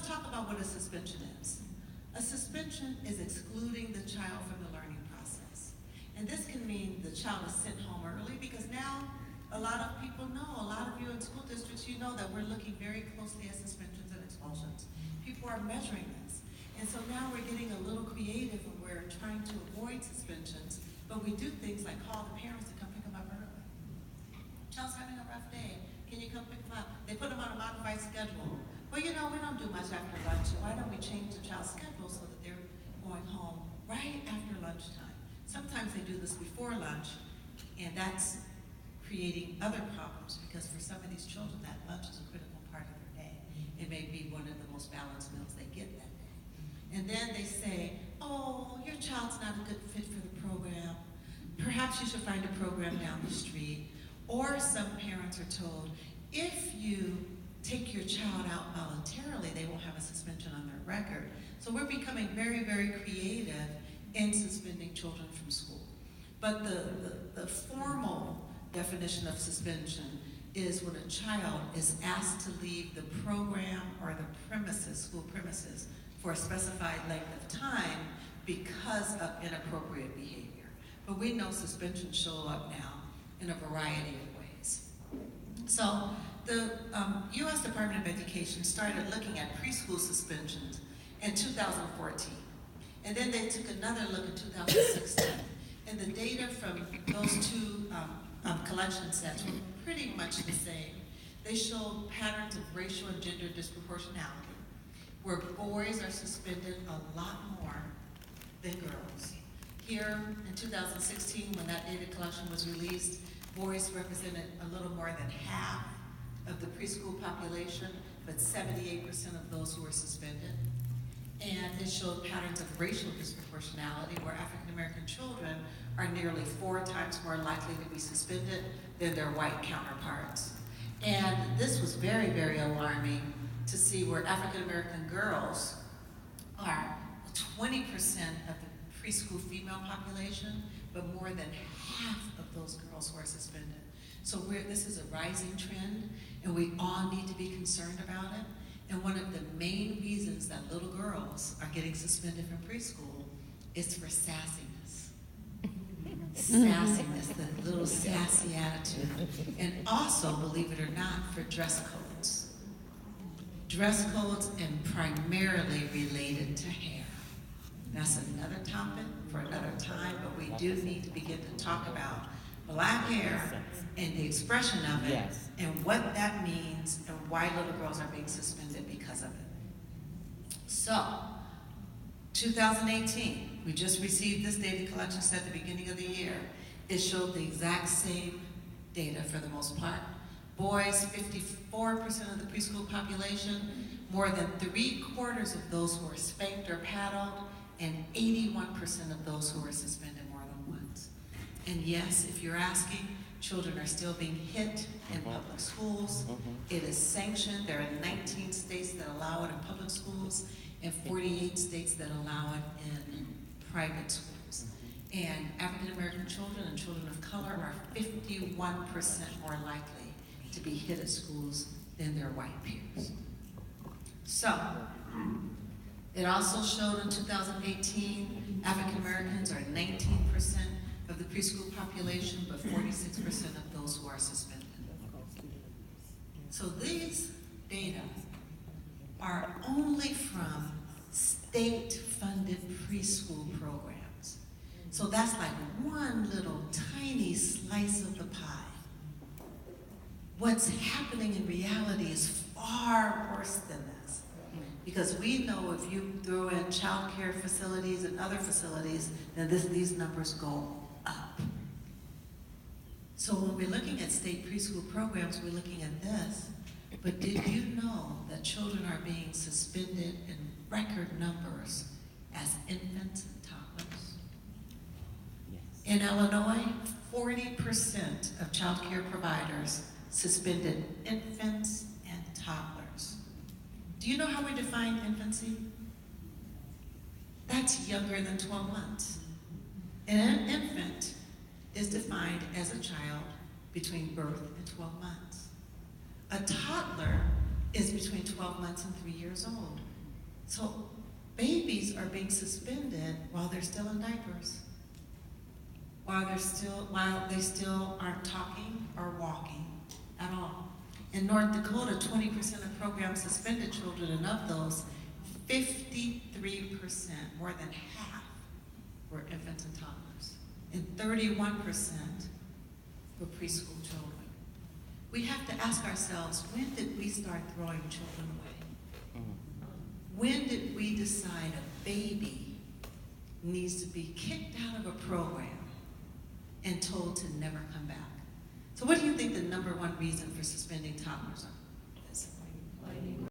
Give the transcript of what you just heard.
talk about what a suspension is. A suspension is excluding the child from the learning process. And this can mean the child is sent home early, because now a lot of people know, a lot of you in school districts, you know that we're looking very closely at suspensions and expulsions. People are measuring this. And so now we're getting a little creative and we're trying to avoid suspensions, but we do things like call the parents to come pick them up early. Child's having a rough day. Can you come pick them up? They put them on a modified schedule. Well, you know, we don't do much after lunch, so why don't we change the child's schedule so that they're going home right after lunchtime? Sometimes they do this before lunch, and that's creating other problems, because for some of these children, that lunch is a critical part of their day. It may be one of the most balanced meals they get that day. And then they say, oh, your child's not a good fit for the program. Perhaps you should find a program down the street. Or some parents are told, if you take your child out voluntarily, they won't have a suspension on their record. So we're becoming very, very creative in suspending children from school. But the formal definition of suspension is when a child is asked to leave the program or the premises, school premises, for a specified length of time because of inappropriate behavior. But we know suspensions show up now in a variety of ways. So the U.S. Department of Education started looking at preschool suspensions in 2014. And then they took another look in 2016. And the data from those two collection sets were pretty much the same. They showed patterns of racial and gender disproportionality, where boys are suspended a lot more than girls. Here in 2016, when that data collection was released, boys represented a little more than half of the preschool population, but 78% of those who were suspended. And it showed patterns of racial disproportionality, where African American children are nearly 4 times more likely to be suspended than their white counterparts. And this was very, very alarming to see where African American girls are 20% of the preschool female population, but more than half of those girls who are suspended. So this is a rising trend, and we all need to be concerned about it. And one of the main reasons that little girls are getting suspended from preschool is for sassiness. Sassiness, the little sassy attitude. And also, believe it or not, for dress codes. Dress codes and primarily related to hair. That's another topic for another time, but we do need to begin to talk about black hair and the expression of it, and what that means, and why little girls are being suspended because of it. So, 2018, we just received this data collection set at the beginning of the year. It showed the exact same data for the most part. Boys, 54% of the preschool population, more than 3/4 of those who were spanked or paddled, and 81% of those who were suspended more than once. And yes, if you're asking, children are still being hit in public schools. It is sanctioned. There are 19 states that allow it in public schools and 48 states that allow it in private schools. And African American children and children of color are 51% more likely to be hit at schools than their white peers. So, it also showed in 2018, African Americans are 19% of the preschool population, but 46% of those who are suspended. So these data are only from state-funded preschool programs. So that's like one little tiny slice of the pie. What's happening in reality is far worse than this. Because we know if you throw in child care facilities and other facilities, then these numbers go up. So when we're looking at state preschool programs, we're looking at this. But did you know that children are being suspended in record numbers as infants and toddlers? In Illinois, 40% of child care providers suspended infants and toddlers. Do you know how we define infancy? That's younger than 12 months. And an infant is defined as a child between birth and 12 months. A toddler is between 12 months and 3 years old. So babies are being suspended while they're still in diapers, while they still aren't talking or walking at all. In North Dakota, 20% of programs suspended children, and of those, 53%, more than half, were infants and toddlers, and 31% were preschool children. We have to ask ourselves, when did we start throwing children away? When did we decide a baby needs to be kicked out of a program and told to never come back? So what do you think the #1 reason for suspending toddlers is?